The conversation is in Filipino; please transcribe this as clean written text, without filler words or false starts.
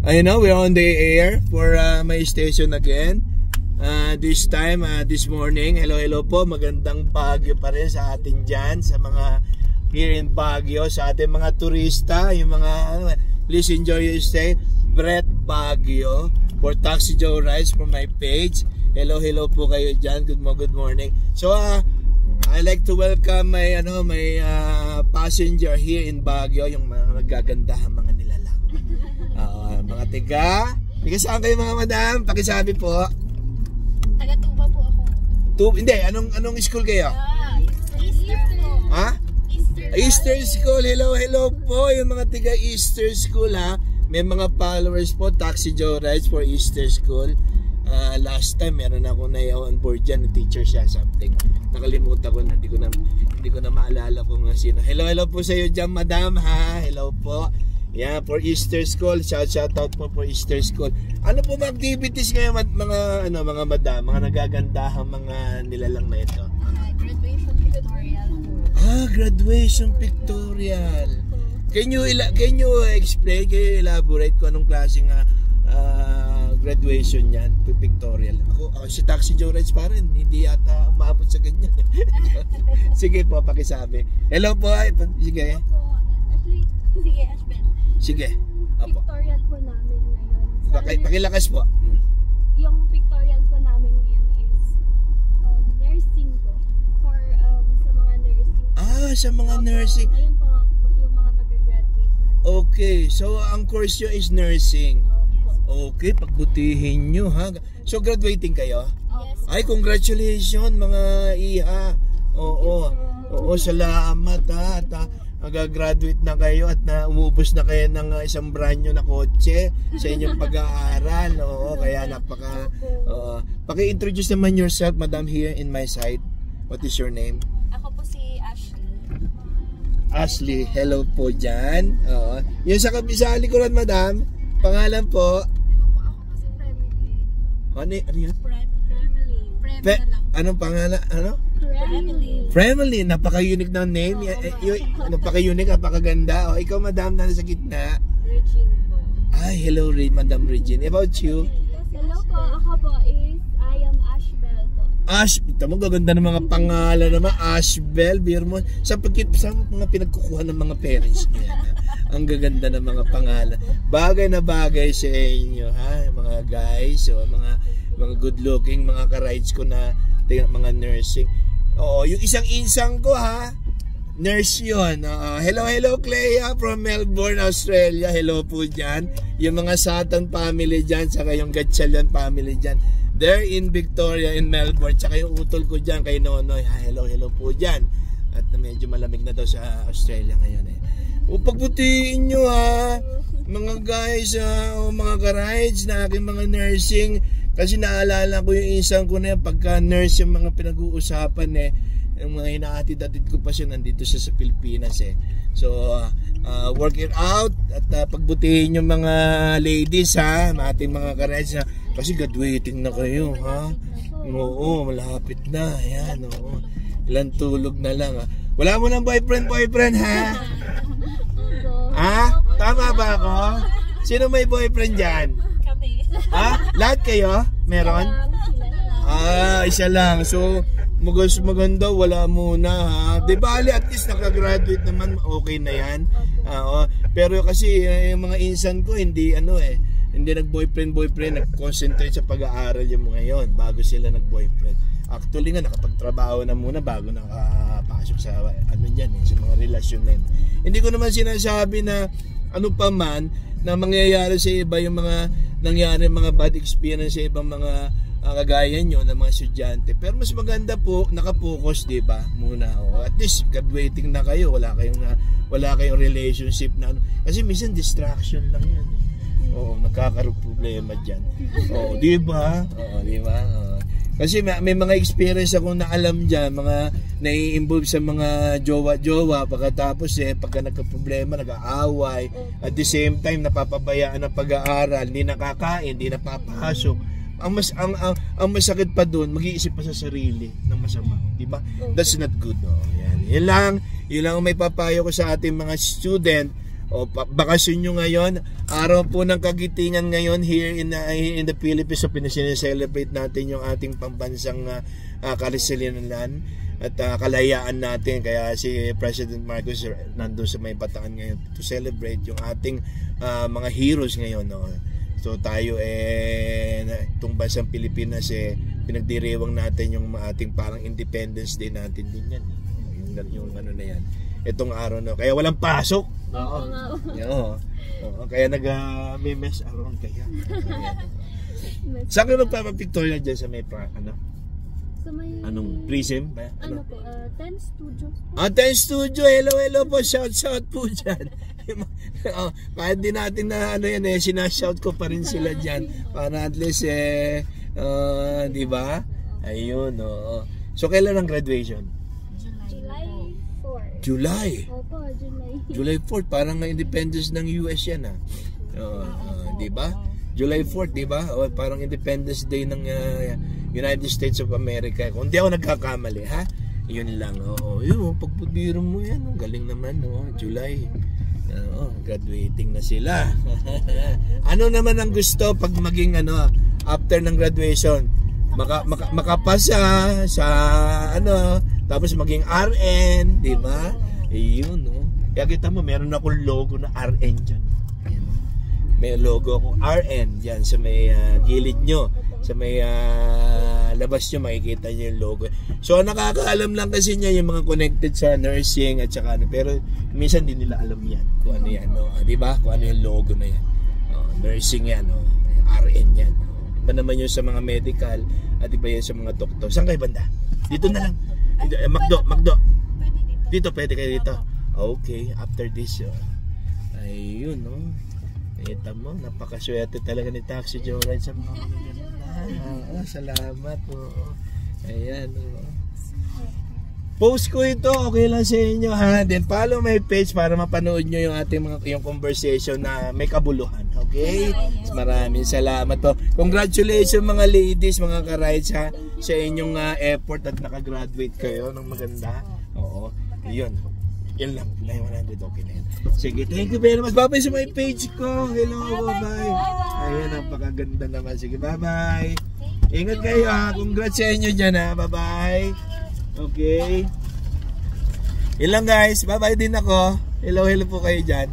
I know we're on the air for my station again. This time, this morning. Hello po. Magandang Baguio pa rin sa atin dyan. Sa mga here in Baguio. Sa ating mga turista. Yung mga, please enjoy your stay. Brett Baguio for Taxi Joe Rides from my page. Hello po kayo dyan. Good morning. So, I like to welcome my passenger here in Baguio. Yung mga nagagandahang mga nilalang. Mga tiga saan kayo mga madam? Pakisabi po. Taga-Tuba po ako. Hindi, anong school kayo? Easter po. Ha? Easter School. Hello po yung mga tiga Easter School ha. May mga followers po, Taxi Joe Rides for Easter School. Last time meron ako na on board dyan, teacher siya something. Nakalimutan ko na, hindi ko na maalala kung sino. Hello po sa iyo dyan madam ha. Hello po. Yeah, for Easter School, shout out po for Easter School. Ano po mga activities ngayon mga madam, mga nagagandahang mga nilalang na ito? Graduation pictorial. Graduation pictorial. Can you explain, can you elaborate kung anong klaseng graduation yan, pictorial? Ako si Taxi Joe Rides pa rin, hindi yata umabot sa ganyan. Sige po, pakisabi. Hello po, sige. Sige, Ashben. Sige. Apo. Pictorial po namin ngayon. Pakilakas po. Yung pictorial po namin ngayon is nursing po. For sa mga nursing. Sa mga nursing. Ngayon po yung mga mag-graduate na. Okay, so ang course nyo is nursing. Okay, pagbutihin nyo ha. So graduating kayo? Yes. Ay, congratulations mga iha. Oo, salamat ha. At mag-graduate na kayo at umubos na kayo ng isang brand new na kotse sa inyong pag-aaral. Oo, kaya paki-introduce naman yourself, madam, here in my side. What is your name? Ako po si Ashley. Ashley, hello po dyan. Oo. Yung sa likuran, madam, pangalan po? Ako po si Fremily. Ano yan? Fremily. Anong pangalan? Ano? Fremily, napaka-unique ng name. Napaka-unique, napakaganda. Ikaw, madam, na nasa gitna. Regine po. Ay, hello, Madam Regine. About you? Hello po, ako po is I am Ashbel po. Ito mo, gaganda ng mga pangalan naman. Ashbel, Birmo. Sa mga pinagkukuha ng mga parents niya. Ang gaganda ng mga pangalan. Bagay na bagay sa inyo, ha? Mga guys, mga good-looking, mga ka-rides ko na mga nursing. Yung isang insang ko ha, nurse yun. Hello Clea from Melbourne, Australia. Hello po dyan. Yung mga Satan family dyan, saka yung Gatchalian family dyan. They're in Victoria, in Melbourne. Saka yung utol ko dyan kay Nonoy. Hello po dyan. At medyo malamig na daw sa Australia ngayon eh. Pagbutiin nyo ha, mga guys, mga ka-rides na aking mga nursing. Kasi naalala ko yung isang ko na yan, pagka nurse yung mga pinag-uusapan yung mga hinaatid-atid ko pa siya nandito siya sa Pilipinas So, work it out at pagbutihin yung mga ladies ha, ating mga ka-rides kasi graduating na kayo ha. Oo, malapit na. Ayan, oo. Ilang tulog na lang ha. Wala mo ng boyfriend ha? Tama ba ako? Sino may boyfriend dyan? Kami. Lahat kayo? Meron? Isa lang. So, maganda, wala muna ha. Di bali, at least nakagraduate naman, okay na yan. Pero kasi yung mga insan ko, hindi nag-boyfriend, nag-concentrate sa pag-aaral yung mga yon bago sila nag-boyfriend. Actually nga, nakapagtrabaho na muna bago nakapasok sa sa mga relasyon na yun. Hindi ko naman sinasabi na ano pa man na mangyayari sa iba yung mga nangyari mga bad experience sa ibang mga kagaya nyo ng mga estudyante. Pero mas maganda po nakapokus, di ba? Muna at least graduating na kayo, wala kayong relationship na kasi minsan distraction lang yan. Nagkakaroon problema diyan. Di ba? Di ba? Kasi may mga experience ako na alam dyan, mga nai-involve sa mga jowa-jowa, pagkatapos pagka nagka-problema, nag-aaway, at the same time napapabayaan ng pag-aaral, hindi nakakain, hindi napapasok. Ang masakit pa doon, mag-iisip pa sa sarili ng masama, di ba? That's not good. Yan lang ang may papayo ko sa ating mga student. O bakasyon nyo ngayon, araw po ng kagitingan ngayon here in the Philippines. So pinasine-celebrate natin yung ating pambansang karisalinan at kalayaan natin. Kaya si President Marcos nandun sa may Bataan ngayon to celebrate yung ating mga heroes ngayon. No? So tayo itong bansang Pilipinas pinagdiriwang natin yung ating parang Independence Day natin din yan. Yung ano na yan. Itong araw na. Kaya walang pasok. Oo. Kaya nag-mess around kaya. Saan ka magpapapictorial dyan sa may Sa may... Anong prism? Ano po? 10 Studio. 10 Studio. Hello po. Shout po dyan. Kahit di natin na sinashout ko pa rin sila dyan. Para at least di ba? Ayun. So kailan ang graduation? July. Opo, July 4th, parang independence ng US yan di ba? July 4th, di ba? Parang Independence Day ng United States of America. Kung di ako nagkakamali, ha? Yun lang. Yun, pagpabiro mo yan, galing naman, July. Graduating na sila. Ano naman ang gusto pag maging after ng graduation? Makapasa sa tapos maging RN, di ba? Ayun, Kaya kita mo, meron akong logo na RN dyan. Ayan. May logo akong RN dyan sa may gilid nyo. Sa may labas nyo, makikita nyo yung logo. So, nakakaalam lang kasi niya yung mga connected sa nursing at saka pero minsan din nila alam yan. Kung ano yan, di ba? Kung ano yung logo na yan. Nursing yan, RN yan. Iba naman yun sa mga medical at iba yan sa mga doktor. Saan kayo banda? Dito na lang. Magdo. Dito, pwede kayo dito. Okay, after this, ayun, kita mo, napakaswerte talaga ni Taxi Joyride sa mga magaganda. Salamat, ayan, Post ko ito, okay lang sa inyo, ha? Then follow my page para mapanood nyo yung ating yung conversation na may kabuluhan, okay? Maraming salamat po. Congratulations mga ladies, mga ka-rides, ha? Sa inyong effort at nakagraduate kayo ng maganda. Oo, yun. Yan lang, 100, okay na yan. Sige, thank you very much. Bye-bye sa my page ko. Hello, bye-bye. Ayan, napakaganda naman. Sige, bye-bye. Ingat kayo, ha? Congrats sa inyo dyan, ha? Bye-bye. Okay. Ilang guys, bye-bye din ako. Hello po kayo dyan.